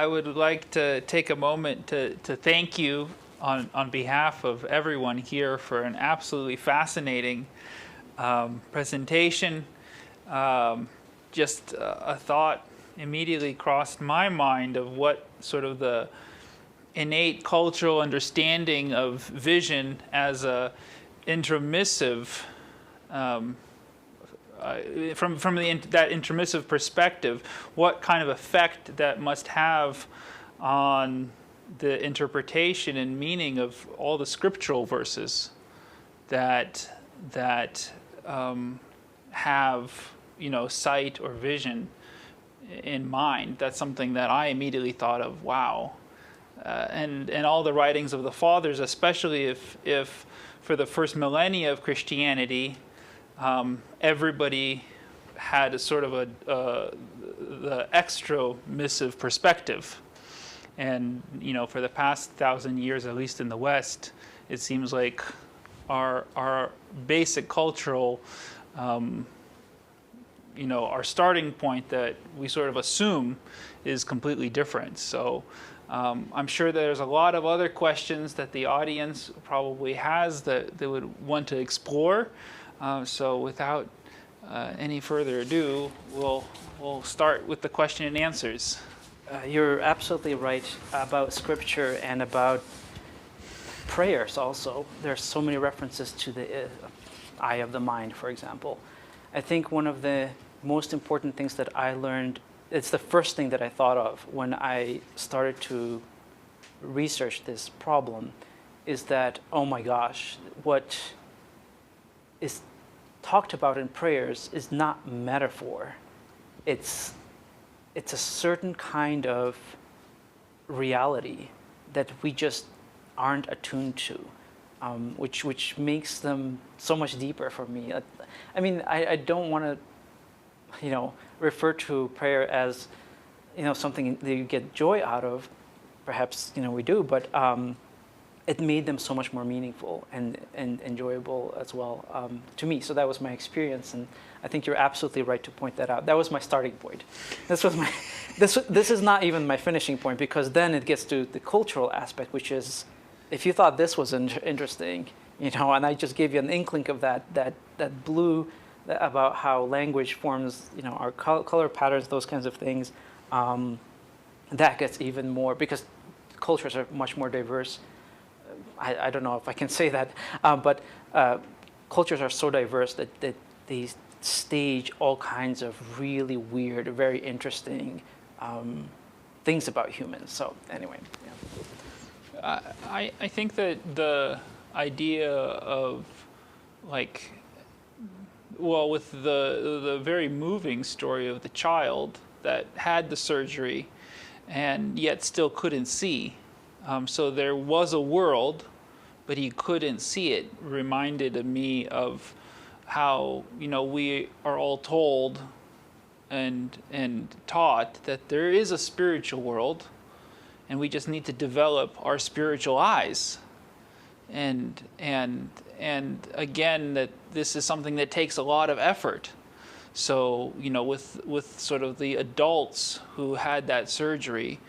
I would like to take a moment to thank you on behalf of everyone here for an absolutely fascinating presentation. Just a thought immediately crossed my mind of what sort of the innate cultural understanding of vision as a intromissive, from that intromissive perspective, what kind of effect that must have on the interpretation and meaning of all the scriptural verses that have, sight or vision in mind. That's something that I immediately thought of. Wow. And all the writings of the fathers, especially if for the first millennia of Christianity, everybody had a sort of the extromissive perspective. And, for the past 1,000 years, at least in the West, it seems like our basic cultural, our starting point that we sort of assume is completely different. So I'm sure there's a lot of other questions that the audience probably has that they would want to explore. So without any further ado, we'll start with the question and answers. You're absolutely right about scripture and about prayers also. There's so many references to the eye of the mind, for example. I think one of the most important things that I learned, it's the first thing that I thought of when I started to research this problem, is that, oh my gosh, what is talked about in prayers is not metaphor. It's a certain kind of reality that we just aren't attuned to, which makes them so much deeper for me. I mean, I don't want to, refer to prayer as, something that you get joy out of. Perhaps, we do, but it made them so much more meaningful and enjoyable as well to me. So that was my experience, and I think you're absolutely right to point that out. That was my starting point. This is not even my finishing point, because then it gets to the cultural aspect, which is, if you thought this was interesting, and I just gave you an inkling of that blue about how language forms, our color patterns, those kinds of things, that gets even more, because cultures are much more diverse. I don't know if I can say that, but cultures are so diverse that they stage all kinds of really weird, very interesting things about humans. So anyway, yeah. I think that the idea of, with the very moving story of the child that had the surgery and yet still couldn't see. So there was a world, but he couldn't see it, reminded me of how, we are all told and taught that there is a spiritual world, and we just need to develop our spiritual eyes. And again, that this is something that takes a lot of effort. So, with sort of the adults who had that surgery,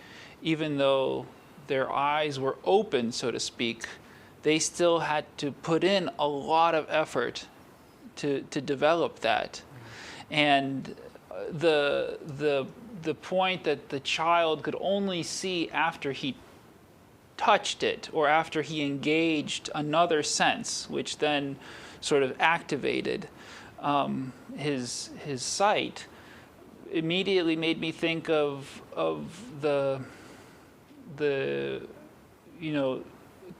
even though their eyes were open, so to speak, they still had to put in a lot of effort to develop that. And the point that the child could only see after he touched it, or after he engaged another sense, which then sort of activated his sight, immediately made me think of the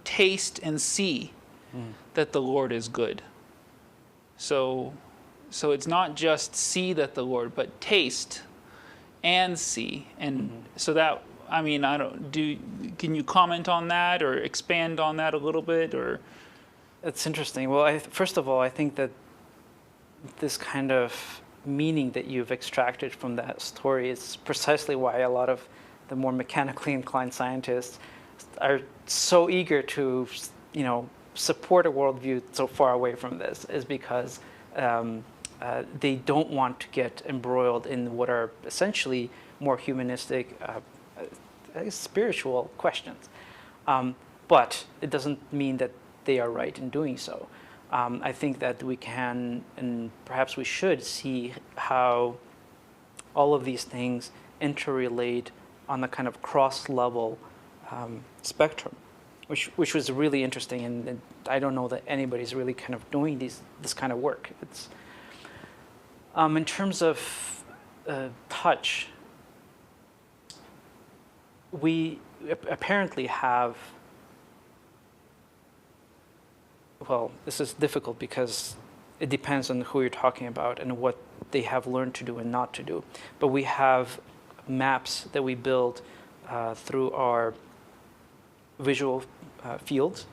taste and see that the Lord is good. So it's not just see that the Lord, but taste and see. And so that, can you comment on that or expand on that a little bit? Or it's interesting. Well, first of all, I think that this kind of meaning that you've extracted from that story is precisely why a lot of the more mechanically inclined scientists are so eager to, support a worldview so far away from this, is because they don't want to get embroiled in what are essentially more humanistic spiritual questions. But it doesn't mean that they are right in doing so. I think that we can, and perhaps we should, see how all of these things interrelate on the kind of cross-level spectrum, which was really interesting, and I don't know that anybody's really kind of doing this kind of work. It's in terms of touch, we apparently have, well, this is difficult because it depends on who you're talking about and what they have learned to do and not to do. But we have maps that we build through our visual fields,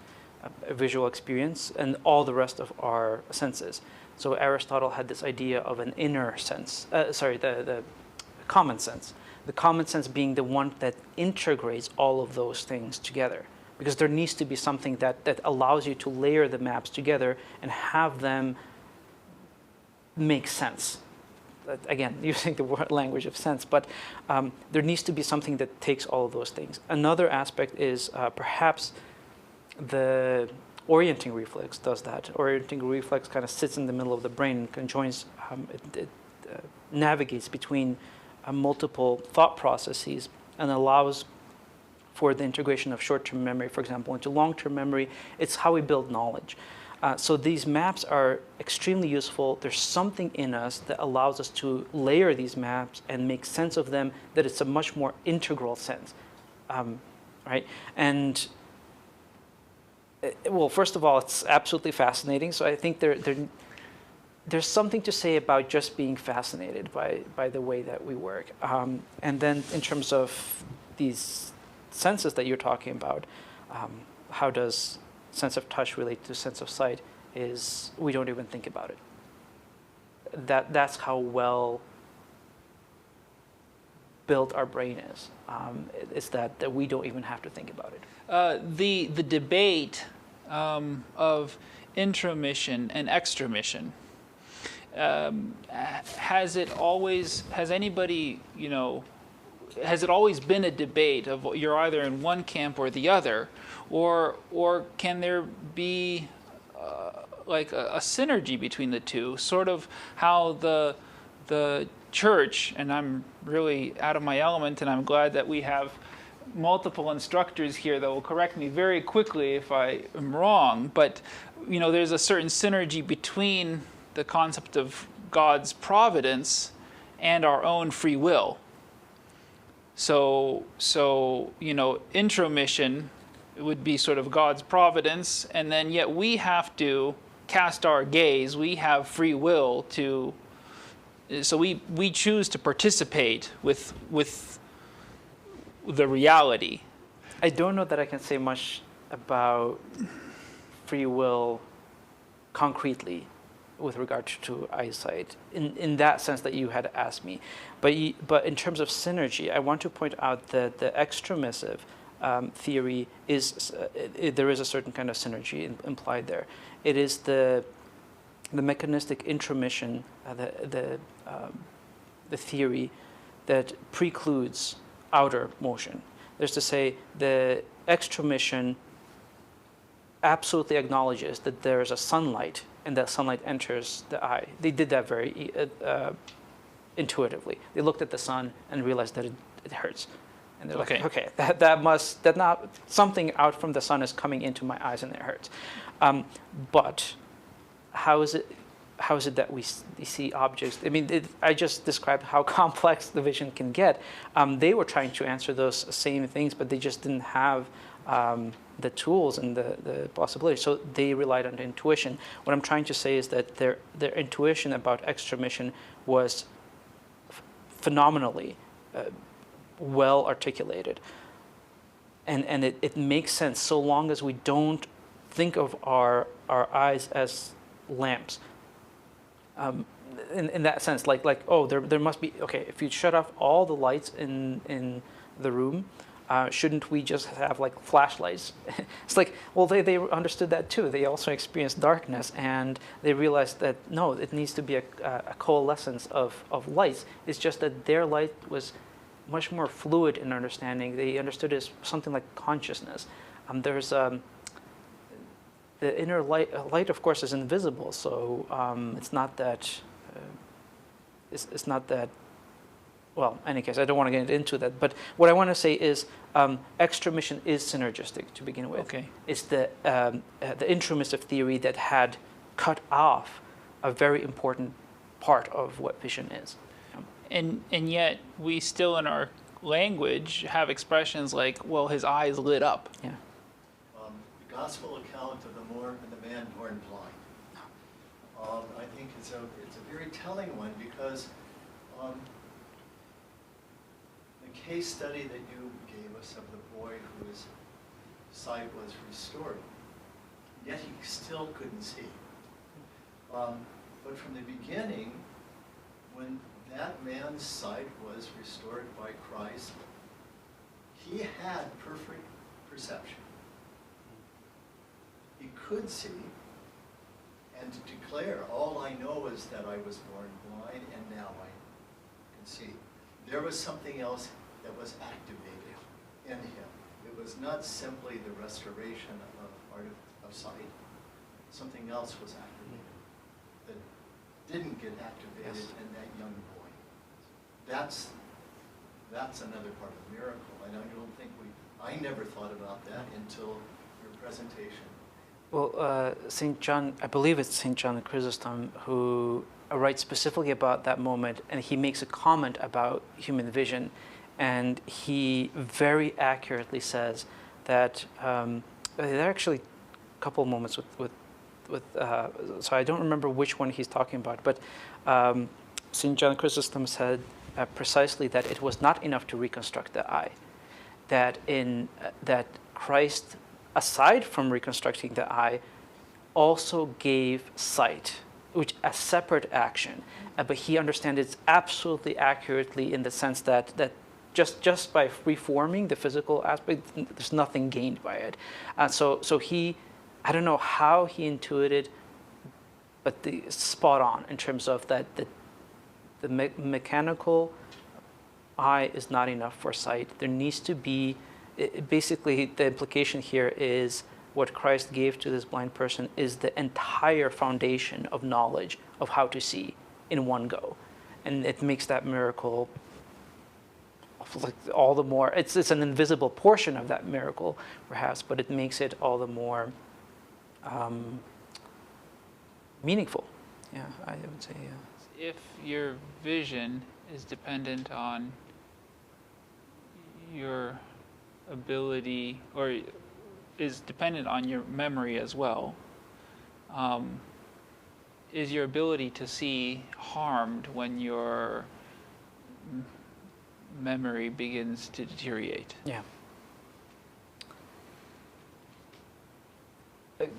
visual experience, and all the rest of our senses. So Aristotle had this idea of an inner sense, the common sense. The common sense being the one that integrates all of those things together. Because there needs to be something that allows you to layer the maps together and have them make sense. Again, using the word language of sense, but there needs to be something that takes all of those things. Another aspect is perhaps the orienting reflex does that. Orienting reflex kind of sits in the middle of the brain and conjoins, it navigates between multiple thought processes and allows for the integration of short-term memory, for example, into long-term memory. It's how we build knowledge. So these maps are extremely useful. There's something in us that allows us to layer these maps and make sense of them, that it's a much more integral sense, right? And well, first of all, it's absolutely fascinating. So I think there's something to say about just being fascinated by the way that we work. And then in terms of these senses that you're talking about, how does sense of touch relate to sense of sight, is we don't even think about it. That's how well built our brain is. It's that we don't even have to think about it. The debate of intromission and extromission, has it always been a debate of you're either in one camp or the other, or can there be like a synergy between the two, sort of how the church, and I'm really out of my element, and I'm glad that we have multiple instructors here that will correct me very quickly if I am wrong, but there's a certain synergy between the concept of God's providence and our own free will. So intromission would be sort of God's providence, and then yet we have to cast our gaze. We have free will so we choose to participate with the reality. I don't know that I can say much about free will concretely with regard to eyesight, in that sense that you had asked me. But in terms of synergy, I want to point out that the extromissive theory is, there is a certain kind of synergy implied there. It is the mechanistic intromission, the theory that precludes outer motion. There's to say, the extromission absolutely acknowledges that there is a sunlight and that sunlight enters the eye. They did that very intuitively. They looked at the sun and realized that it hurts. And they're like, okay, that not something out from the sun is coming into my eyes and it hurts. But how is it that we see objects? I mean, I just described how complex the vision can get. They were trying to answer those same things, but they just didn't have the tools and the possibilities. So they relied on intuition. What I'm trying to say is that their intuition about extromission was phenomenally well articulated. And it makes sense so long as we don't think of our eyes as lamps. In that sense, like there must be, okay, if you shut off all the lights in the room, shouldn't we just have like flashlights? It's like, well, they understood that too. They also experienced darkness, and they realized that no, it needs to be a coalescence of lights. It's just that their light was much more fluid in understanding. They understood it as something like consciousness. There's the inner light. Light, of course, is invisible, so it's not that. It's not that. Well, in any case, I don't want to get into that. But what I want to say is, extramission is synergistic to begin with. Okay. It's the intromissive theory that had cut off a very important part of what vision is. And yet we still in our language have expressions like, well, his eyes lit up. Yeah. The gospel account of the man born blind. I think it's a very telling one because the case study that you gave us of the boy whose sight was restored, yet he still couldn't see. But from the beginning, when that man's sight was restored by Christ, he had perfect perception. He could see, and to declare, all I know is that I was born blind and now I can see. There was something else that was activated in him. It was not simply the restoration of part of sight. Something else was activated that didn't get activated in that young boy. That's another part of the miracle. And I don't think I never thought about that until your presentation. Well, St. John, I believe it's St. John Chrysostom, who writes specifically about that moment, and he makes a comment about human vision, and he very accurately says that there are actually a couple of moments with so I don't remember which one he's talking about, but St. John Chrysostom said precisely that it was not enough to reconstruct the eye, that that Christ, aside from reconstructing the eye, also gave sight, which a separate action, but he understands it absolutely accurately in the sense that just by reforming the physical aspect, there's nothing gained by it. So he, I don't know how he intuited, but spot on in terms of that the mechanical eye is not enough for sight. There needs to be, basically the implication here is what Christ gave to this blind person is the entire foundation of knowledge of how to see in one go. And it makes that miracle like all the more, it's an invisible portion of that miracle perhaps, but it makes it all the more meaningful. Yeah, I would say, yeah. If your vision is dependent on your ability, or is dependent on your memory as well, is your ability to see harmed when your memory begins to deteriorate? Yeah.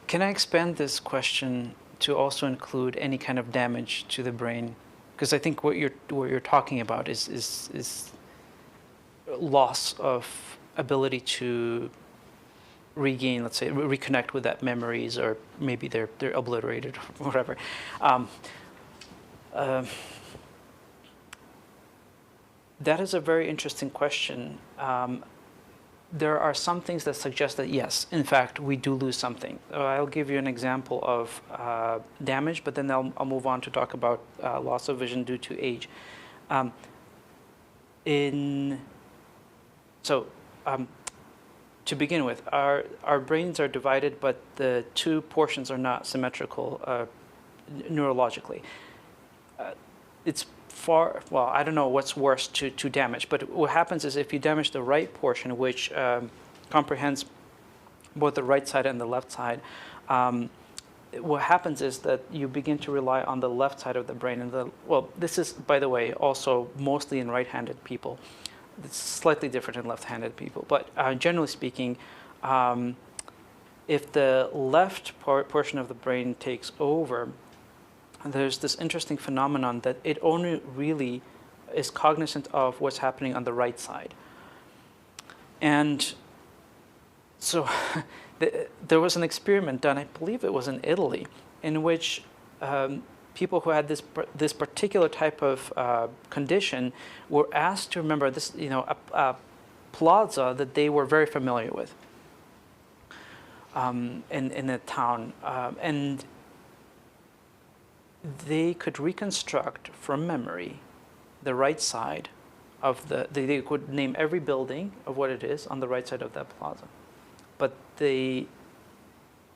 Can I expand this question to also include any kind of damage to the brain? Because I think what you're talking about is loss of ability to regain, let's say, reconnect with that memories, or maybe they're obliterated or whatever. That is a very interesting question. There are some things that suggest that yes, in fact, we do lose something. I'll give you an example of damage, but then I'll move on to talk about loss of vision due to age. To begin with, our brains are divided, but the two portions are not symmetrical neurologically. It's well, I don't know what's worse to damage, but what happens is if you damage the right portion, which comprehends both the right side and the left side, what happens is that you begin to rely on the left side of the brain. And well, this is, by the way, also mostly in right-handed people. It's slightly different in left-handed people, but generally speaking, if the left portion of the brain takes over, there's this interesting phenomenon that it only really is cognizant of what's happening on the right side. And so there was an experiment done, I believe it was in Italy, in which people who had this particular type of condition were asked to remember this, a plaza that they were very familiar with in a town, and they could reconstruct from memory the right side of they could name every building of what it is on the right side of that plaza, but they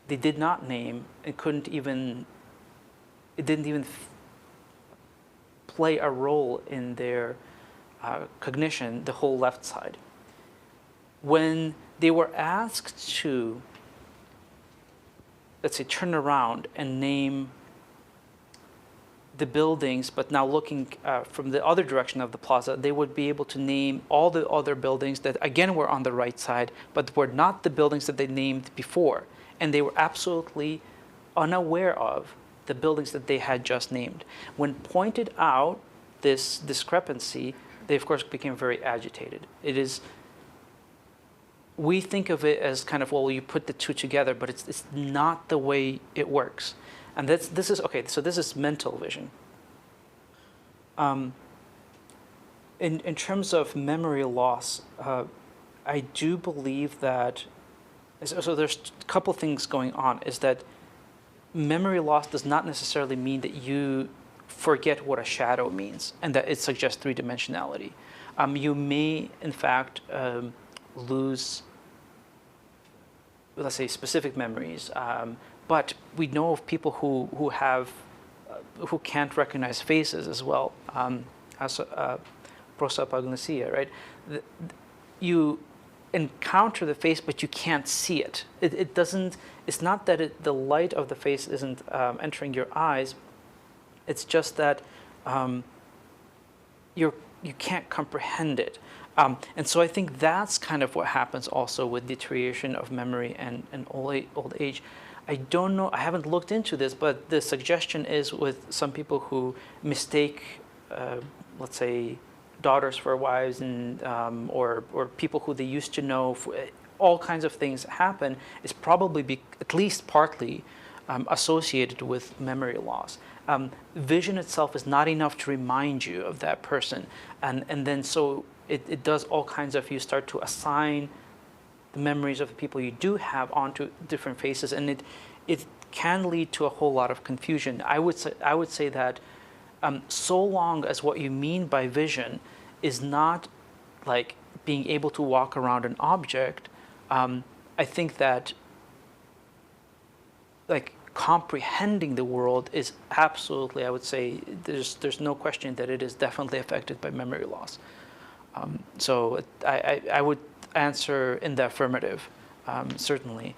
did not name and it didn't even play a role in their cognition, the whole left side. When they were asked to, let's say, turn around and name the buildings, but now looking from the other direction of the plaza, they would be able to name all the other buildings that, again, were on the right side, but were not the buildings that they named before. And they were absolutely unaware of the buildings that they had just named. When pointed out this discrepancy, they, of course, became very agitated. We think of it as kind of, well, you put the two together, but it's not the way it works. And this is mental vision. In terms of memory loss, I do believe that, so there's a couple things going on, is that memory loss does not necessarily mean that you forget what a shadow means and that it suggests three-dimensionality. You may, in fact, lose, let's say, specific memories, but we know of people who can't recognize faces as well, as prosopagnosia, right? You encounter the face, but you can't see it. It doesn't. It's not that the light of the face isn't entering your eyes. It's just that you can't comprehend it. And so I think that's kind of what happens also with deterioration of memory and old age. I don't know, I haven't looked into this, but the suggestion is with some people who mistake, let's say, daughters for wives, and or people who they used to know, all kinds of things happen, is probably at least partly associated with memory loss. Vision itself is not enough to remind you of that person, and then so it does all kinds of, you start to assign the memories of the people you do have onto different faces, and it can lead to a whole lot of confusion. I would say that so long as what you mean by vision is not like being able to walk around an object, I think that like comprehending the world is absolutely, I would say, there's no question that it is definitely affected by memory loss. So I would answer in the affirmative, certainly.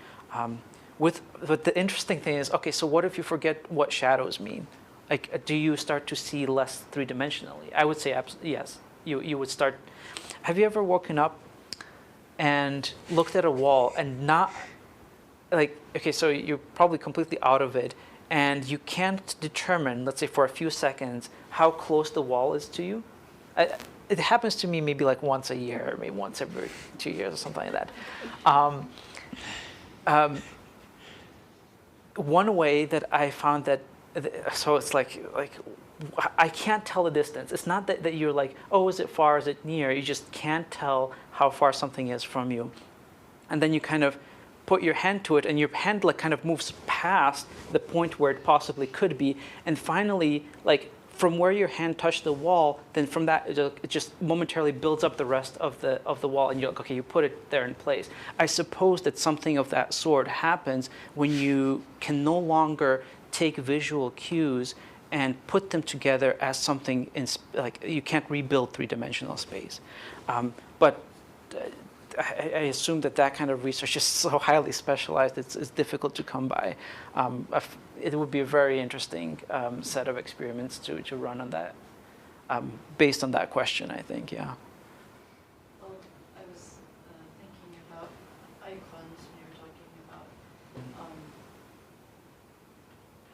But the interesting thing is, okay, so what if you forget what shadows mean? Like, do you start to see less three-dimensionally? I would say yes. You would start. Have you ever woken up and looked at a wall and not, like, okay, so you're probably completely out of it, and you can't determine, let's say for a few seconds, how close the wall is to you? It happens to me maybe like once a year, or maybe once every 2 years or something like that. One way that I found that, so it's like I can't tell the distance. It's not that you're like, oh, is it far, is it near? You just can't tell how far something is from you. And then you kind of put your hand to it, and your hand like kind of moves past the point where it possibly could be. And finally, like from where your hand touched the wall, then from that, it just momentarily builds up the rest of the wall, and you're like, okay, you put it there in place. I suppose that something of that sort happens when you can no longer take visual cues and put them together as something like you can't rebuild three-dimensional space. But I assume that kind of research is so highly specialized, it's difficult to come by. It would be a very interesting set of experiments to run on that, based on that question, I think, yeah. Well, I was thinking about icons when you were talking about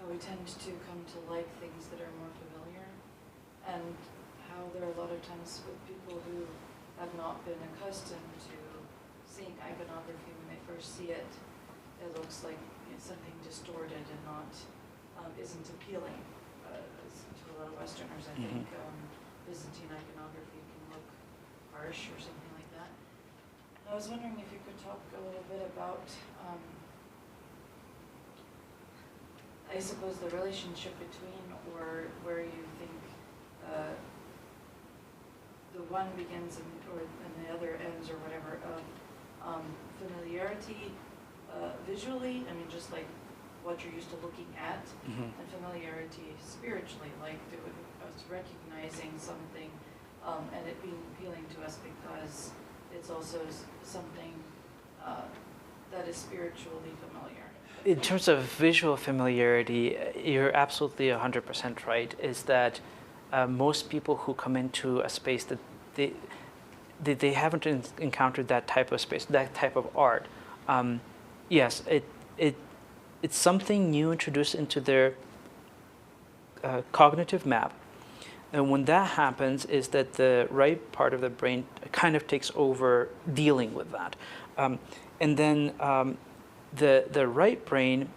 how we tend to come to like things that are more familiar, and how there are a lot of times with people who have not been accustomed to seeing iconography, when they first see it, it looks like it's something distorted and not isn't appealing to a lot of Westerners, I think Byzantine iconography can look harsh or something like that. I was wondering if you could talk a little bit about, I suppose, the relationship between, or where you think the one begins and the other ends, or whatever, of familiarity visually, I mean, just like what you're used to looking at, and familiarity spiritually, like us recognizing something and it being appealing to us because it's also something that is spiritually familiar. In terms of visual familiarity, you're absolutely 100% right, is that most people who come into a space that they haven't encountered that type of space, that type of art. Yes, it's something new introduced into their cognitive map. And when that happens, is that the right part of the brain kind of takes over dealing with that. And then the right brain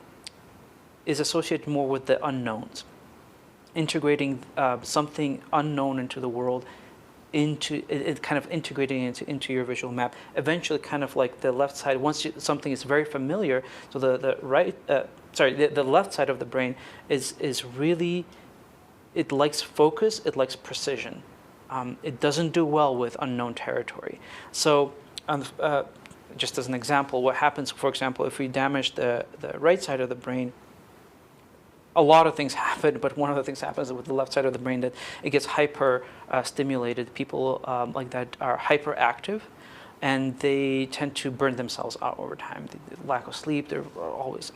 is associated more with the unknowns, integrating something unknown into the world, into it, kind of integrating it into your visual map. Eventually, kind of like the left side, once something is very familiar, so the left side of the brain is really, it likes focus, it likes precision. It doesn't do well with unknown territory. So just as an example, what happens, for example, if we damage the right side of the brain, a lot of things happen, but one of the things happens with the left side of the brain, that it gets hyper stimulated. People like that are hyperactive, and they tend to burn themselves out over time. The lack of sleep, they're always...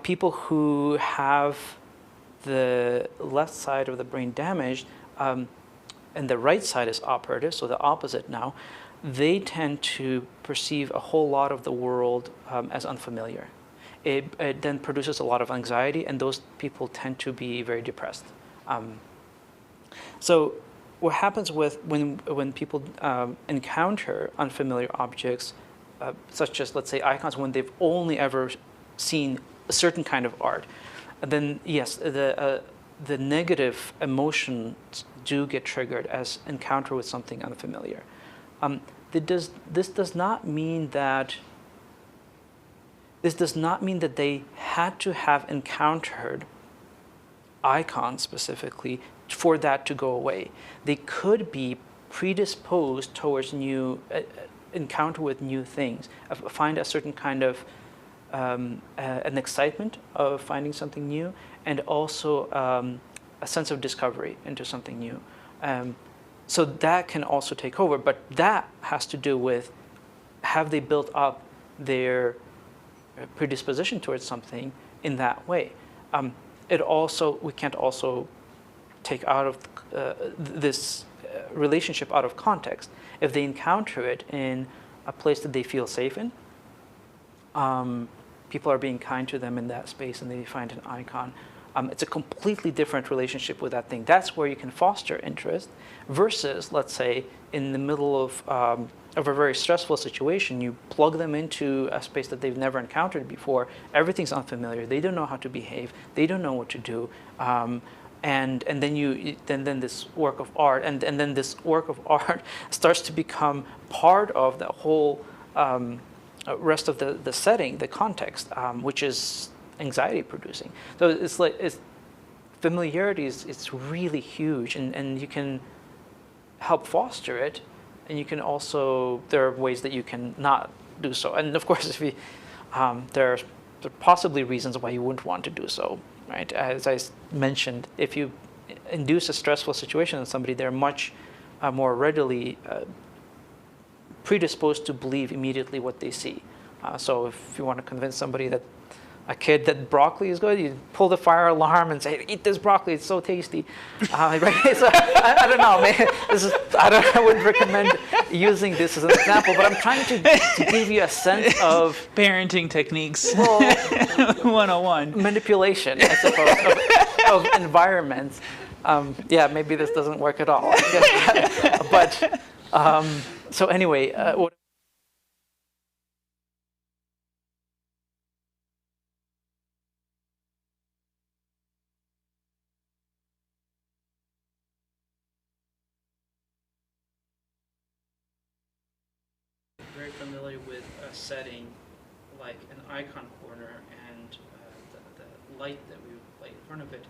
people who have the left side of the brain damaged, and the right side is operative, so the opposite now, they tend to perceive a whole lot of the world as unfamiliar. It then produces a lot of anxiety, and those people tend to be very depressed. So what happens when people encounter unfamiliar objects, such as, let's say, icons, when they've only ever seen a certain kind of art, then yes, the negative emotions do get triggered as encounter with something unfamiliar. This does not mean that they had to have encountered icons specifically for that to go away. They could be predisposed towards new encounter with new things, find a certain kind of an excitement of finding something new, and also a sense of discovery into something new. So that can also take over, but that has to do with, have they built up their predisposition towards something in that way. We can't also take out of this relationship out of context. If they encounter it in a place that they feel safe in, people are being kind to them in that space, and they find an icon. It's a completely different relationship with that thing. That's where you can foster interest, versus, let's say, in the middle of a very stressful situation, you plug them into a space that they've never encountered before. Everything's unfamiliar. They don't know how to behave. They don't know what to do. And then this work of art, and then this work of art starts to become part of the whole rest of the setting, the context, which is anxiety producing. So familiarity it's really huge, and you can help foster it, and you can also, there are ways that you can not do so. And of course, there are possibly reasons why you wouldn't want to do so, right? As I mentioned, if you induce a stressful situation in somebody, they're much more readily predisposed to believe immediately what they see. So if you want to convince somebody that a kid that broccoli is good, you pull the fire alarm and say, "Eat this broccoli; it's so tasty." Right? So I don't know. I wouldn't recommend using this as an example, but I'm trying to give you a sense of parenting techniques. Well, 101. Manipulation, I suppose, of environments. Yeah, maybe this doesn't work at all. But so anyway, what setting, like an icon corner and the light that we would light in front of it,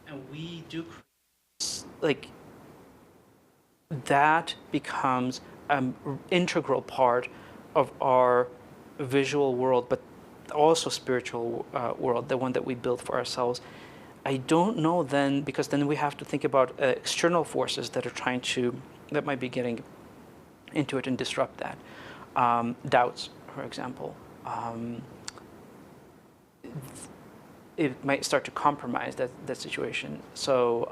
and we do like that becomes an integral part of our visual world, but also spiritual world, the one that we build for ourselves. I don't know then, because then we have to think about external forces that are that might be getting into it and disrupt that. Doubts, for example. It might start to compromise that situation. So,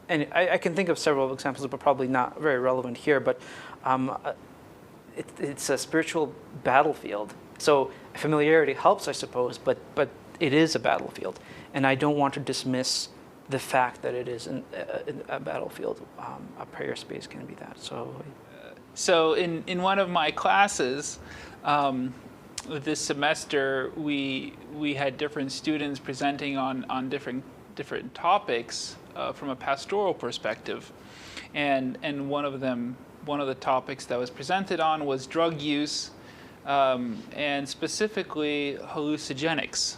and I can think of several examples, but probably not very relevant here, but it's a spiritual battlefield. So familiarity helps, I suppose, but it is a battlefield. And I don't want to dismiss the fact that it is a battlefield. A prayer space can be that. So in one of my classes this semester, we had different students presenting on different topics from a pastoral perspective, and one of the topics that was presented on was drug use, and specifically hallucinogenics.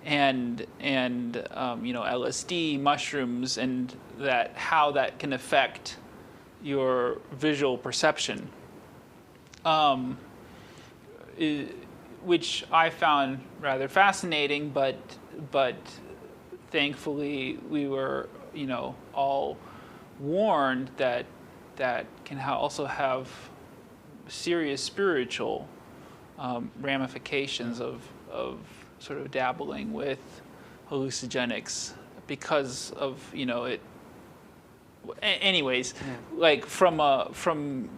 And LSD, mushrooms, and how that can affect your visual perception, which I found rather fascinating. But thankfully we were all warned that can also have serious spiritual ramifications of sort of dabbling with hallucinogenics because of it. Anyways, like from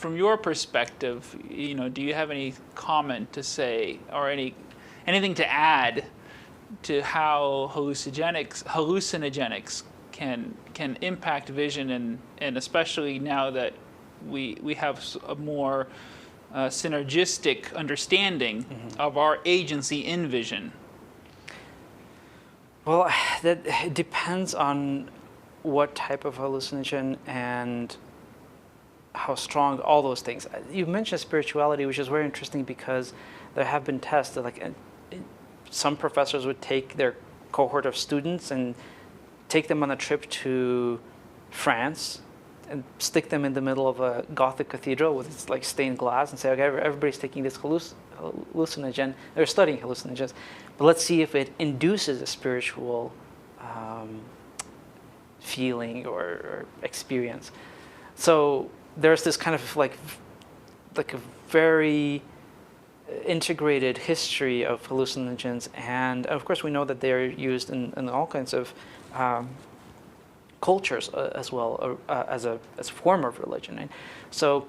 your perspective, do you have any comment to say or anything to add to how hallucinogenics can impact vision, and especially now that we have a more synergistic understanding of our agency in vision? Well, that depends on what type of hallucinogen and how strong, all those things. You mentioned spirituality, which is very interesting because there have been tests that some professors would take their cohort of students and take them on a trip to France and stick them in the middle of a Gothic cathedral with its stained glass and say, okay, everybody's taking this hallucinogen. They're studying hallucinogens, but let's see if it induces a spiritual feeling or experience. So there's this kind of like a very integrated history of hallucinogens, and of course we know that they're used in all kinds of cultures as well, as a form of religion. And so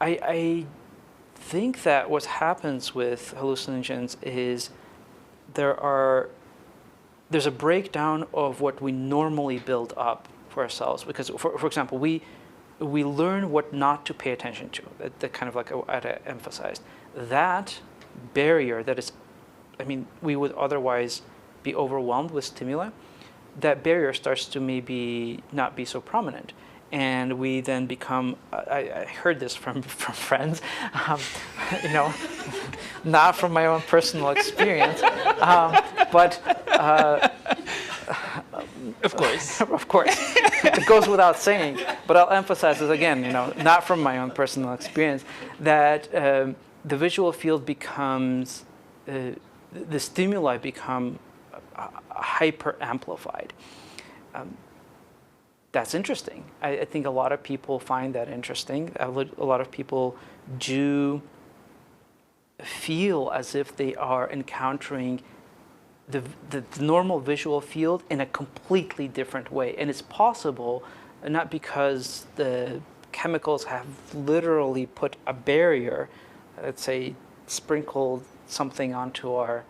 I think that what happens with hallucinogens is there's a breakdown of what we normally build up for ourselves, because for example we learn what not to pay attention to, that kind of like I emphasized. That barrier that is, we would otherwise be overwhelmed with stimuli, that barrier starts to maybe not be so prominent. And we then become, I heard this from friends, not from my own personal experience, but of course. Of course. It goes without saying, but I'll emphasize this again, not from my own personal experience, that the visual field becomes, the stimuli become hyper amplified. That's interesting. I think a lot of people find that interesting. A lot of people do feel as if they are encountering the normal visual field in a completely different way. And it's possible, not because the chemicals have literally put a barrier, let's say sprinkled something onto our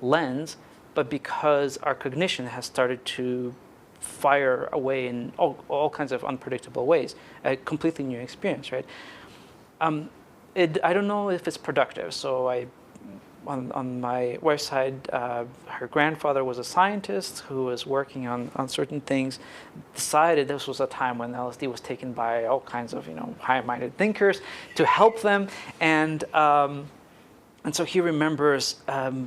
lens, but because our cognition has started to fire away in all kinds of unpredictable ways, a completely new experience, right? I don't know if it's productive, so I on my wife's side, her grandfather was a scientist who was working on certain things, decided this was a time when LSD was taken by all kinds of, high-minded thinkers to help them. And so he remembers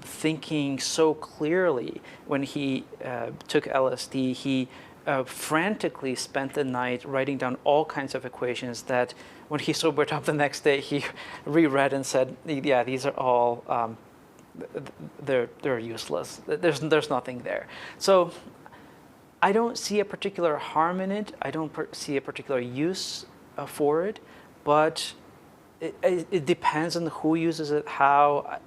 thinking so clearly when he took LSD. He frantically spent the night writing down all kinds of equations that when he sobered up the next day, he reread and said, yeah, these are all, they're useless. There's nothing there. So I don't see a particular harm in it. I don't see a particular use for it, but it depends on who uses it, how.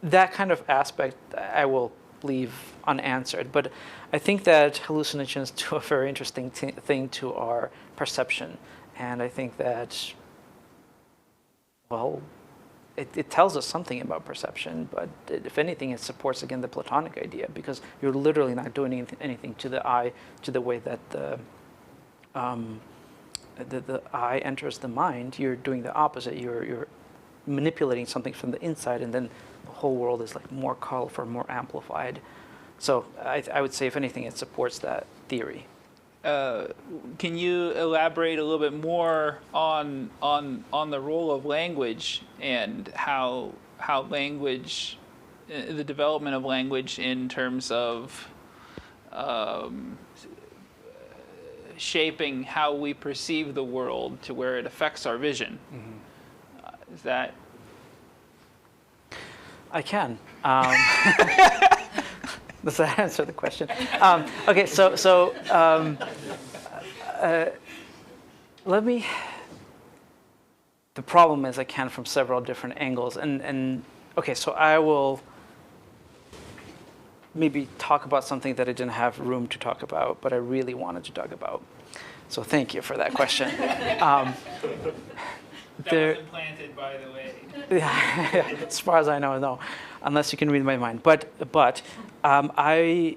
That kind of aspect I will leave unanswered. But I think that hallucinogens do a very interesting thing to our perception. And I think that, well, it tells us something about perception, but if anything, it supports, again, the Platonic idea, because you're literally not doing anything to the eye, to the way that the eye enters the mind. You're doing the opposite. You're manipulating something from the inside, and then the whole world is like more colorful, more amplified. So I would say, if anything, it supports that theory. Can you elaborate a little bit more on the role of language and how language, the development of language in terms of shaping how we perceive the world to where it affects our vision? Mm-hmm. Is that? I can. Does that answer the question? Okay, so let me. The problem is I can from several different angles, and okay, so I will maybe talk about something that I didn't have room to talk about, but I really wanted to talk about. So thank you for that question. That wasn't planted, by the way. Yeah, as far as I know, no, unless you can read my mind. But I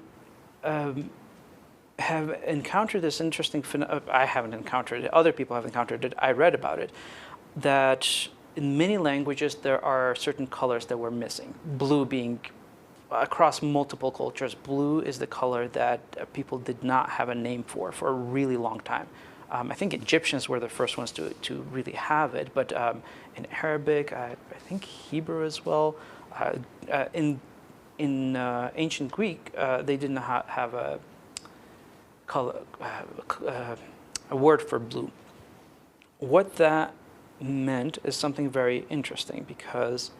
have encountered this interesting phenomenon. I haven't encountered it. Other people have encountered it. I read about it. That in many languages there are certain colors that we're missing. Blue being, across multiple cultures, blue is the color that people did not have a name for a really long time. I think Egyptians were the first ones to really have it, but in Arabic, I think Hebrew as well. In ancient Greek, they didn't have a color, a word for blue. What that meant is something very interesting, because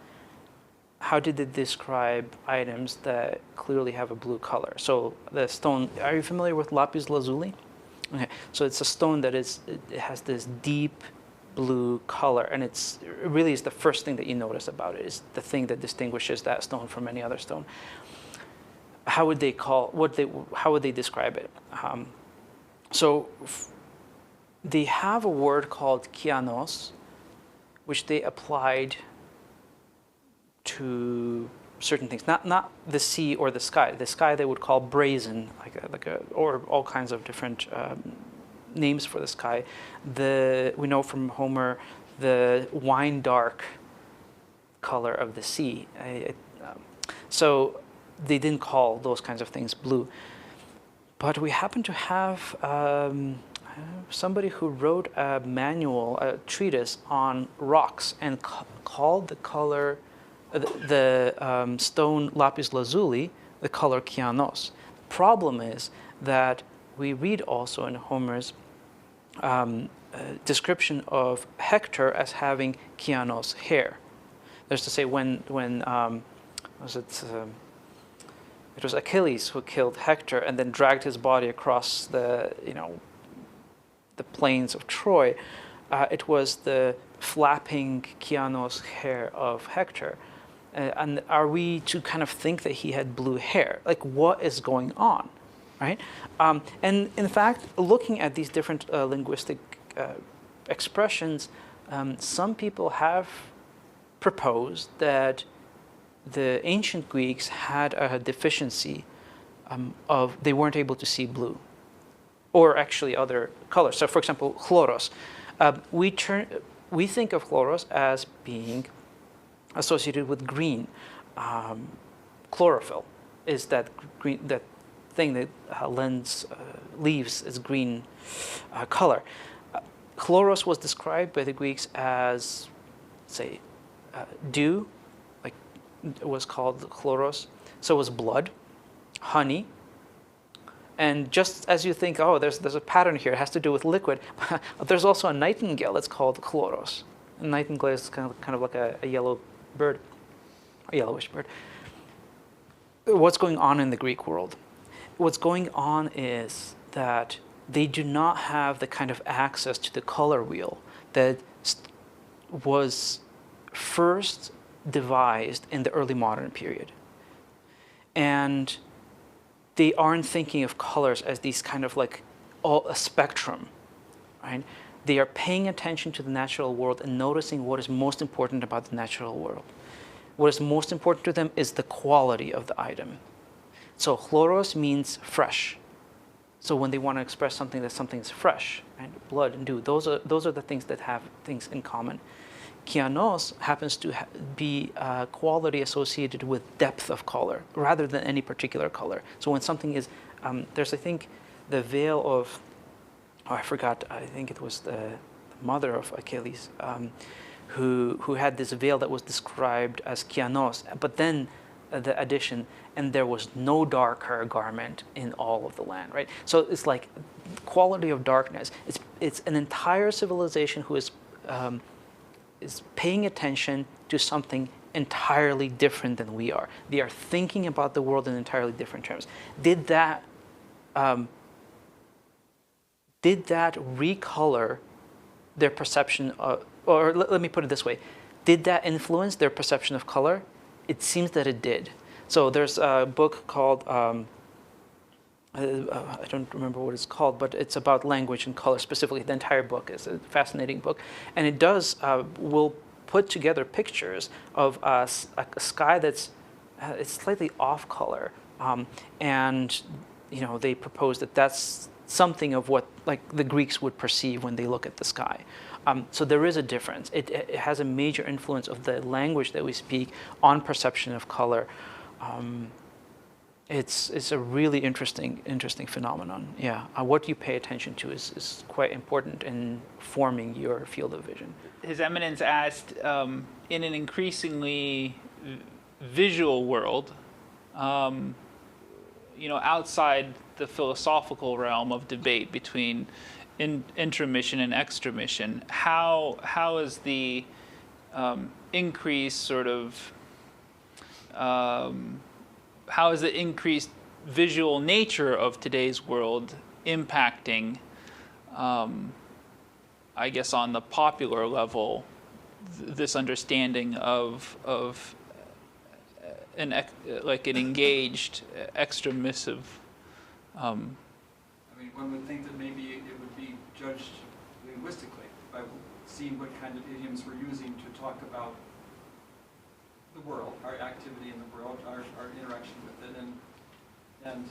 how did they describe items that clearly have a blue color? So the stone, are you familiar with Lapis Lazuli? Okay, so it's a stone that it has this deep blue color, and it really is the first thing that you notice about it. Is the thing that distinguishes that stone from any other stone. How would they how would they describe it? They have a word called kianos, which they applied to certain things, not the sea or the sky. The sky they would call brazen, or all kinds of different names for the sky. We know from Homer the wine dark color of the sea. So they didn't call those kinds of things blue. But we happen to have somebody who wrote a manual, a treatise on rocks, and called the color, the stone lapis lazuli, the color kianos. Problem is that we read also in Homer's description of Hector as having kianos hair. There's to say when it was Achilles who killed Hector and then dragged his body across the plains of Troy. It was the flapping kianos hair of Hector. And are we to kind of think that he had blue hair? Like, what is going on, right? And in fact, looking at these different linguistic expressions, some people have proposed that the ancient Greeks had a deficiency of, they weren't able to see blue, or actually other colors. So for example, chloros. We think of chloros as being associated with green. Chlorophyll is that green, that thing that lends leaves its green color. Chloros was described by the Greeks as, say, dew, like it was called chloros. So was blood, honey. And just as you think, oh, there's a pattern here, it has to do with liquid, there's also a nightingale that's called chloros. A nightingale is kind of like a yellow bird, a yellowish bird. What's going on in the Greek world? What's going on is that they do not have the kind of access to the color wheel that was first devised in the early modern period. And they aren't thinking of colors as these kind of like a spectrum, right? They are paying attention to the natural world and noticing what is most important about the natural world. What is most important to them is the quality of the item. So chloros means fresh. So when they want to express something that something's fresh, right? Blood and dew, those are the things that have things in common. Kianos happens to be a quality associated with depth of color rather than any particular color. So when something is, there's, I think, the veil of, I forgot, I think it was the mother of Achilles, who had this veil that was described as kianos, but then the addition, and there was no darker garment in all of the land, right? So it's like quality of darkness. It's an entire civilization who is paying attention to something entirely different than we are. They are thinking about the world in entirely different terms. Did that recolor their perception of, or let me put it this way, did that influence their perception of color? It seems that it did. So there's a book called, I don't remember what it's called, but it's about language and color specifically. The entire book is a fascinating book. And it does, will put together pictures of a sky that's it's slightly off color. And, you know, they propose that that's something of what like the Greeks would perceive when they look at the sky. So there is a difference. It has a major influence of the language that we speak on perception of color. It's a really interesting phenomenon. Yeah, what you pay attention to is quite important in forming your field of vision. His Eminence asked, in an increasingly visual world, you know, outside the philosophical realm of debate between intromission and extromission, how is the increased sort of how is the increased visual nature of today's world impacting, I guess, on the popular level, this understanding of an engaged extromissive? I mean, one would think that maybe it would be judged linguistically by seeing what kind of idioms we're using to talk about the world, our activity in the world, our interaction with it, and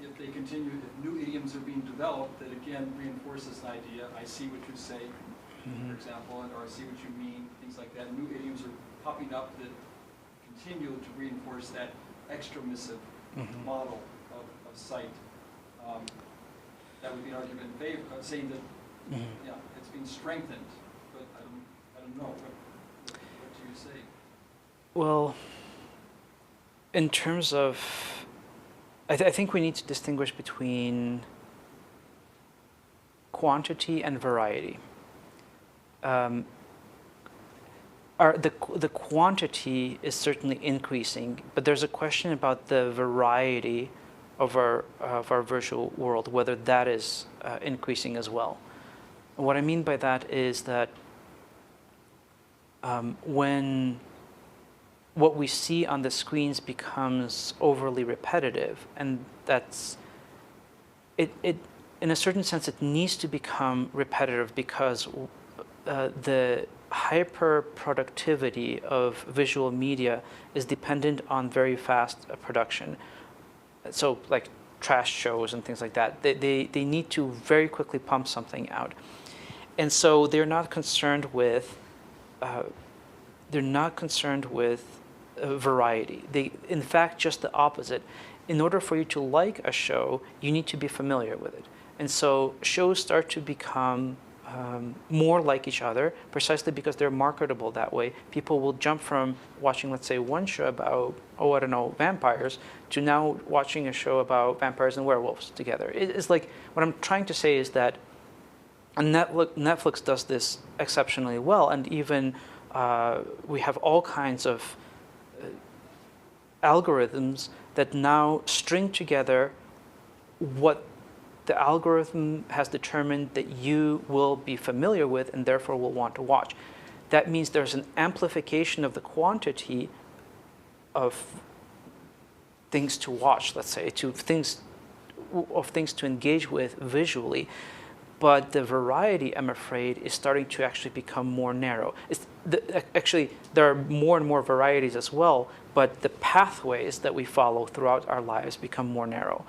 if they continue, if new idioms are being developed, that again reinforces an idea. I see what you say, for example, or I see what you mean, things like that. New idioms are popping up that continue to reinforce that extromissive model of sight. That would be an argument in favor of saying that yeah, it's been strengthened, but I don't know. What do you say? Well, in terms of, I think we need to distinguish between quantity and variety. The quantity is certainly increasing, but there's a question about the variety of our visual world, whether that is increasing as well. And what I mean by that is that when what we see on the screens becomes overly repetitive, and that's it in a certain sense it needs to become repetitive because the hyper productivity of visual media is dependent on very fast production. So like trash shows and things like that, they need to very quickly pump something out, and so they're not concerned with they're not concerned with variety. They, in fact, just the opposite. In order for you to like a show, you need to be familiar with it. And so shows start to become more like each other precisely because they're marketable that way. People will jump from watching, let's say, one show about, oh, I don't know, vampires, to now watching a show about vampires and werewolves together. It's like, what I'm trying to say is that Netflix does this exceptionally well, and even we have all kinds of algorithms that now string together what the algorithm has determined that you will be familiar with and therefore will want to watch. That means there's an amplification of the quantity of things to watch, let's say, of things to engage with visually. But the variety, I'm afraid, is starting to actually become more narrow. Actually, there are more and more varieties as well, but the pathways that we follow throughout our lives become more narrow.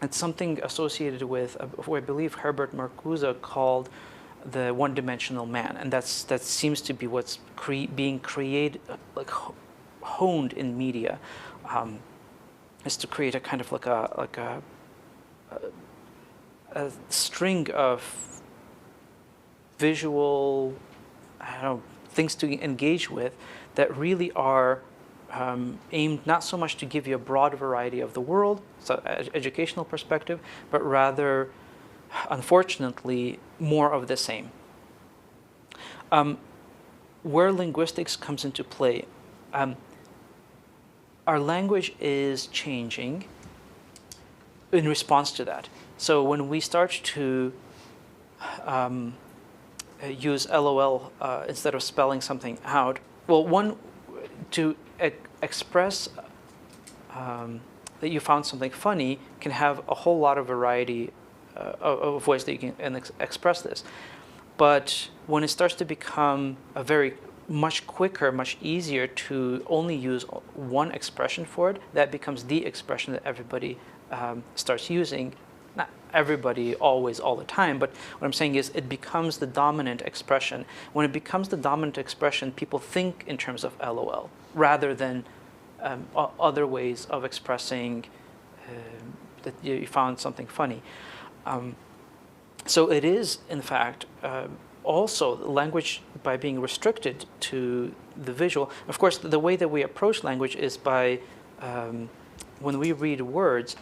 It's something associated with what I believe Herbert Marcuse called the one-dimensional man, and that seems to be what's being created, like honed in media, is to create a kind of like a string of visual, I don't know, things to engage with that really are aimed not so much to give you a broad variety of the world, so educational perspective, but rather, unfortunately, more of the same. Where linguistics comes into play, our language is changing in response to that. So when we start to use LOL instead of spelling something out, well, to express that you found something funny can have a whole lot of variety of ways that you can express this. But when it starts to become much quicker, much easier to only use one expression for it, that becomes the expression that everybody starts using. Not everybody always all the time, but what I'm saying is it becomes the dominant expression. When it becomes the dominant expression, people think in terms of LOL rather than other ways of expressing that you found something funny. So it is, in fact, also language, by being restricted to the visual. Of course, the way that we approach language is by, when we read words,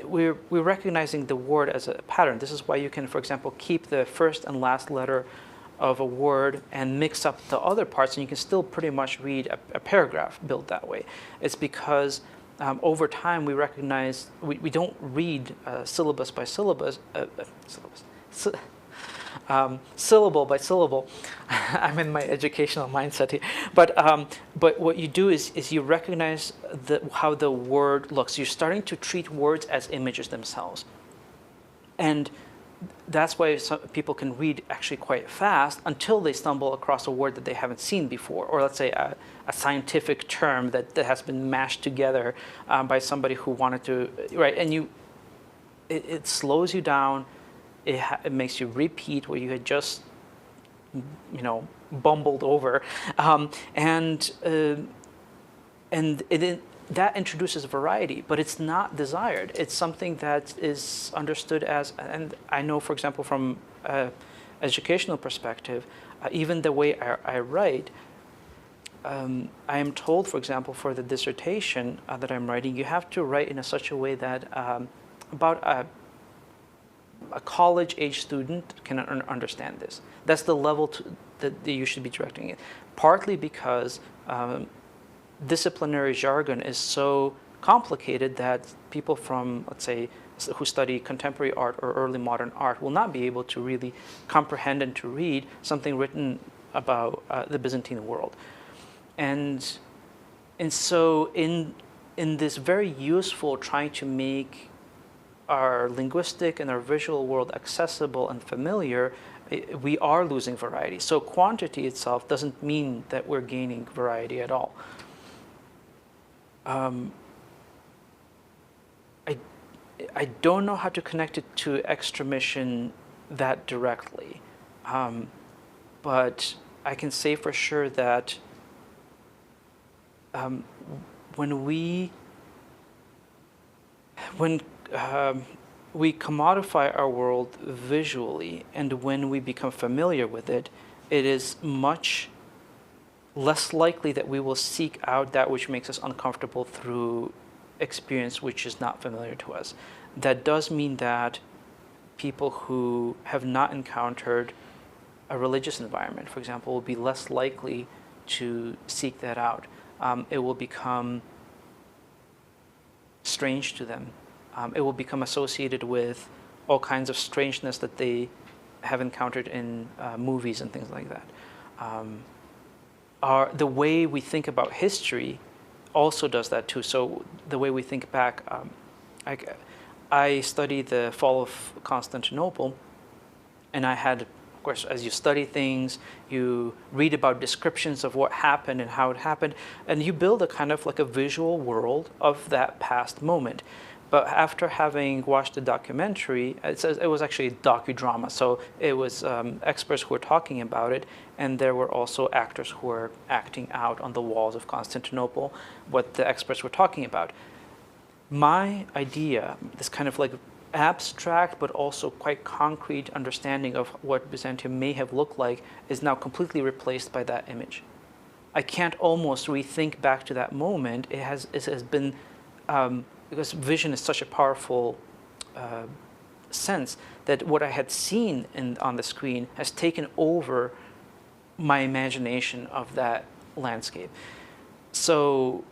we're recognizing the word as a pattern. This is why you can, for example, keep the first and last letter of a word and mix up the other parts, and you can still pretty much read a paragraph built that way. It's because over time we recognize we don't read syllabus by syllabus, syllable by syllable. I'm in my educational mindset here. But what you do is you recognize how the word looks. You're starting to treat words as images themselves. And that's why some people can read actually quite fast until they stumble across a word that they haven't seen before, or let's say a scientific term that has been mashed together by somebody who wanted to, right? And it slows you down. It makes you repeat what you had just, bumbled over, that introduces variety, but it's not desired. It's something that is understood as, and I know, for example, from an educational perspective, even the way I write, I am told, for example, for the dissertation that I'm writing, you have to write in such a way that about a college-age student can understand this. That's the level that you should be directing it. Partly because disciplinary jargon is so complicated that people from, let's say, who study contemporary art or early modern art will not be able to really comprehend and to read something written about the Byzantine world. And so in this very useful trying to make our linguistic and our visual world accessible and familiar, we are losing variety. So quantity itself doesn't mean that we're gaining variety at all. I don't know how to connect it to extramission that directly, but I can say for sure that when we commodify our world visually, and when we become familiar with it, it is much less likely that we will seek out that which makes us uncomfortable through experience which is not familiar to us. That does mean that people who have not encountered a religious environment, for example, will be less likely to seek that out. It will become strange to them. It will become associated with all kinds of strangeness that they have encountered in movies and things like that. The way we think about history also does that too. So the way we think back, I studied the fall of Constantinople, and I had, of course, as you study things, you read about descriptions of what happened and how it happened, and you build a kind of like a visual world of that past moment. But after having watched the documentary, it was actually a docudrama, so it was experts who were talking about it, and there were also actors who were acting out on the walls of Constantinople what the experts were talking about. My idea, this kind of like abstract but also quite concrete understanding of what Byzantium may have looked like, is now completely replaced by that image. I can't almost rethink back to that moment. It has been, because vision is such a powerful sense, that what I had seen on the screen has taken over my imagination of that landscape. So,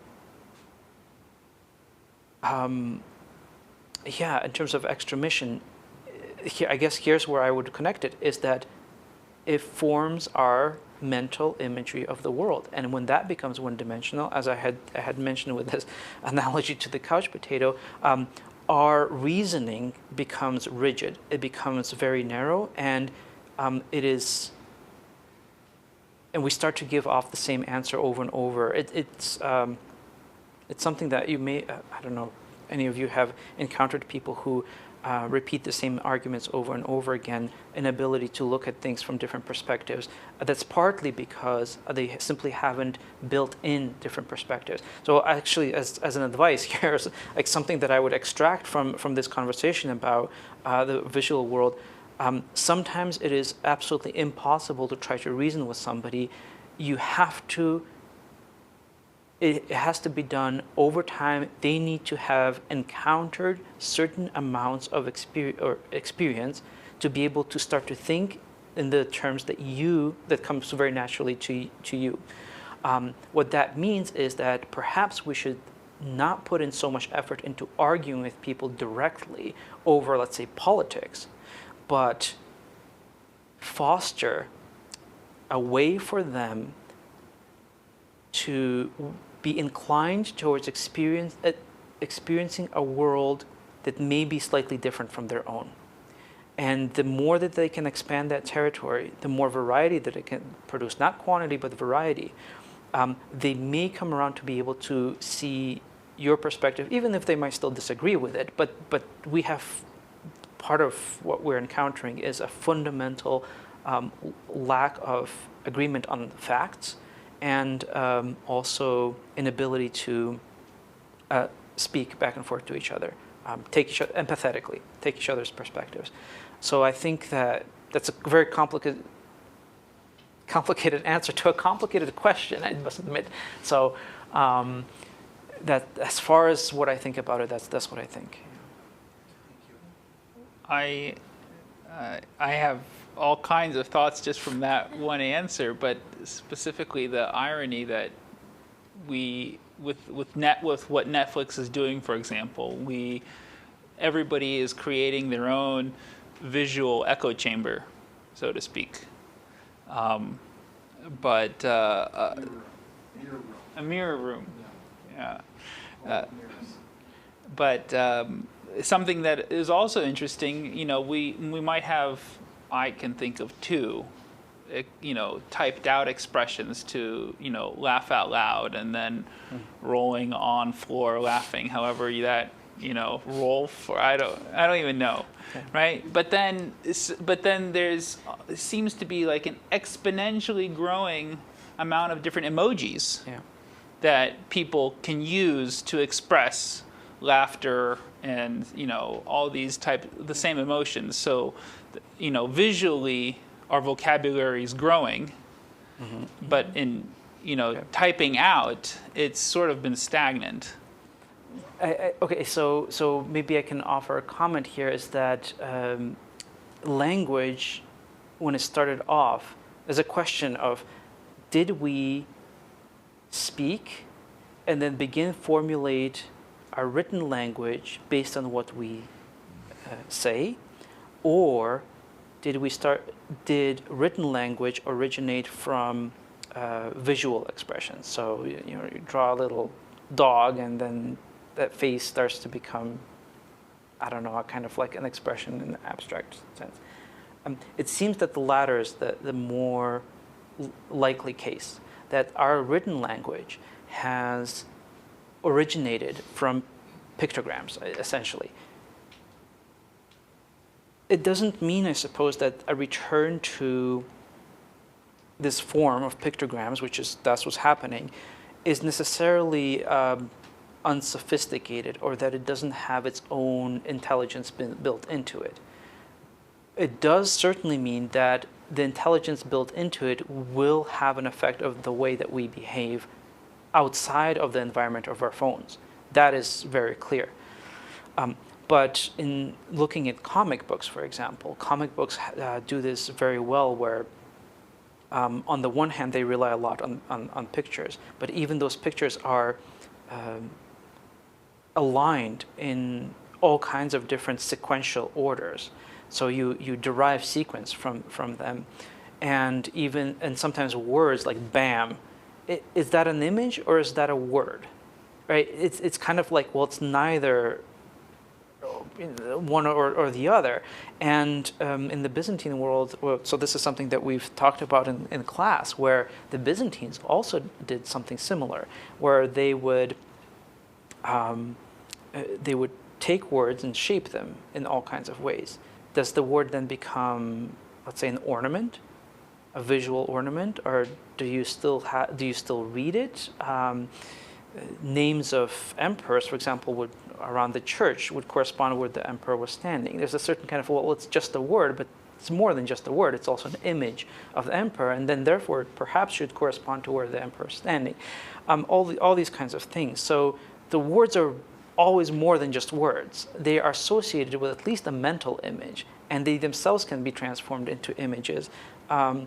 yeah, in terms of extramission, I guess here's where I would connect it, is that it forms our mental imagery of the world. And when that becomes one-dimensional, as I had mentioned with this analogy to the couch potato, our reasoning becomes rigid. It becomes very narrow, and and we start to give off the same answer over and over. It's something that you may, I don't know, any of you have encountered people who repeat the same arguments over and over again, inability to look at things from different perspectives. That's partly because they simply haven't built in different perspectives. So actually, as an advice, here's like something that I would extract from this conversation about the visual world. Sometimes it is absolutely impossible to try to reason with somebody. It has to be done over time. They need to have encountered certain amounts of experience to be able to start to think in the terms that comes very naturally to you. What that means is that perhaps we should not put in so much effort into arguing with people directly over, let's say, politics, but foster a way for them to be inclined towards experiencing a world that may be slightly different from their own. And the more that they can expand that territory, the more variety that it can produce, not quantity, but variety, they may come around to be able to see your perspective, even if they might still disagree with it. But we have, part of what we're encountering is a fundamental lack of agreement on the facts, and also inability to speak back and forth to each other, empathetically, take each other's perspectives. So I think that's a very complicated answer to a complicated question, I must admit. So that, as far as what I think about it, that's what I think. I have all kinds of thoughts just from that one answer, but specifically the irony that with what Netflix is doing, for example, everybody is creating their own visual echo chamber, so to speak. But a mirror room, yeah. But something that is also interesting, we might have, I can think of two, typed out expressions to, laugh out loud, and then rolling on floor laughing, however that role for, I don't even know, right? But then there's seems to be like an exponentially growing amount of different emojis that people can use to express laughter and all these the same emotions. So visually our vocabulary is growing, but in typing out, it's sort of been stagnant. Okay, so maybe I can offer a comment here, is that language, when it started off, is a question of, did we speak and then begin formulate our written language based on what we say, or did written language originate from visual expressions? So you draw a little dog, and then that face starts to become, I don't know, kind of like an expression in the abstract sense. It seems that the latter is the more likely case, that our written language has originated from pictograms, essentially. It doesn't mean, I suppose, that a return to this form of pictograms, that's what's happening, is necessarily unsophisticated, or that it doesn't have its own intelligence built into it. It does certainly mean that the intelligence built into it will have an effect of the way that we behave outside of the environment of our phones. That is very clear. But in looking at comic books, for example, comic books do this very well, where on the one hand they rely a lot on pictures, but even those pictures are aligned in all kinds of different sequential orders. So you derive sequence from them, and sometimes words like "bam," is that an image or is that a word? Right? It's kind of like, well, it's neither one or the other. And in the Byzantine world, so this is something that we've talked about in class, where the Byzantines also did something similar, where they would take words and shape them in all kinds of ways. Does the word then become, let's say, an ornament, a visual ornament, or do you still read it? Names of emperors, for example, around the church would correspond where the emperor was standing. There's a certain kind of, well, it's just a word, but it's more than just a word. It's also an image of the emperor, and then therefore it perhaps should correspond to where the emperor is standing. All these kinds of things. So the words are always more than just words. They are associated with at least a mental image, and they themselves can be transformed into images. I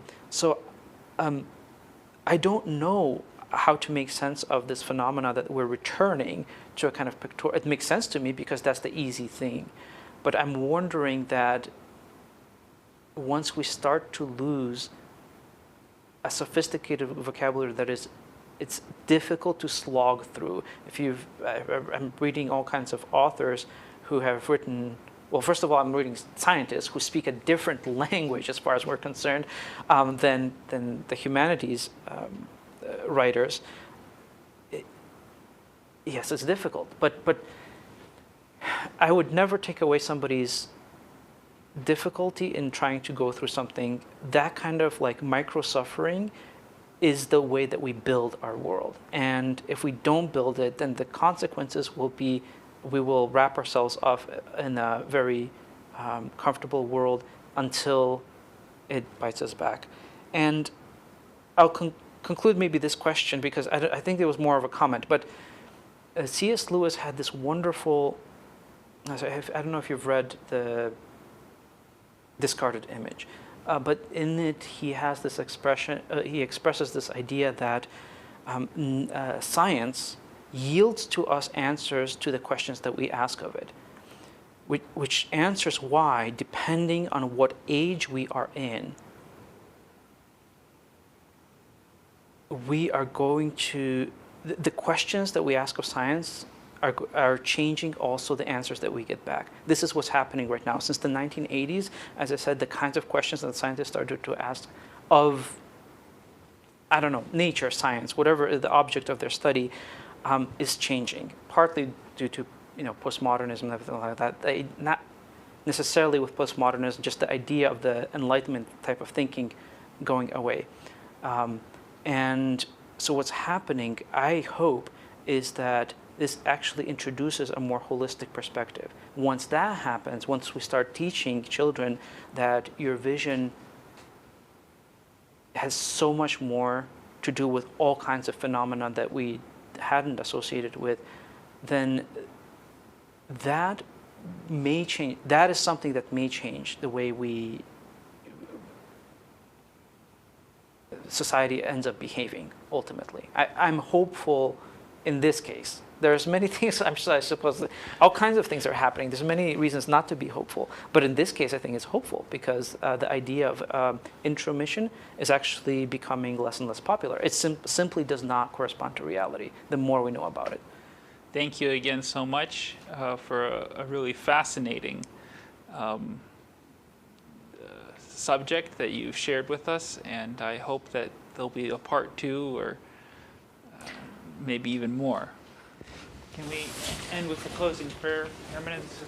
don't know how to make sense of this phenomena that we're returning to a kind of pictorial. It makes sense to me because that's the easy thing. But I'm wondering that once we start to lose a sophisticated vocabulary that it's difficult to slog through. I'm reading all kinds of authors who have written, well, first of all, I'm reading scientists who speak a different language, as far as we're concerned, than the humanities writers. Yes, it's difficult, but I would never take away somebody's difficulty in trying to go through something. That kind of like micro suffering is the way that we build our world. And if we don't build it, then the consequences will be, we will wrap ourselves up in a very comfortable world until it bites us back. And I'll conclude maybe this question, because I think there was more of a comment, but C.S. Lewis had this wonderful, I don't know if you've read the Discarded Image, but in it he has this expression, he expresses this idea that science yields to us answers to the questions that we ask of it, which answers why, depending on what age we are in, we are going to, the questions that we ask of science are changing also the answers that we get back. This is what's happening right now. Since the 1980s, as I said, the kinds of questions that scientists started to ask of, I don't know, nature, science, whatever the object of their study, is changing, partly due to postmodernism and everything like that. Not necessarily with postmodernism, just the idea of the Enlightenment type of thinking going away. And so what's happening, I hope, is that this actually introduces a more holistic perspective. Once that happens, once we start teaching children that your vision has so much more to do with all kinds of phenomena that we hadn't associated with, then that may change. That is something that may change the way society ends up behaving ultimately. I'm hopeful in this case. There's many things, I suppose, all kinds of things are happening. There's many reasons not to be hopeful. But in this case, I think it's hopeful because the idea of intromission is actually becoming less and less popular. It simply does not correspond to reality the more we know about it. Thank you again so much for a really fascinating subject that you've shared with us, and I hope that there'll be a part 2 or maybe even more. Can we end with the closing prayer, Eminence?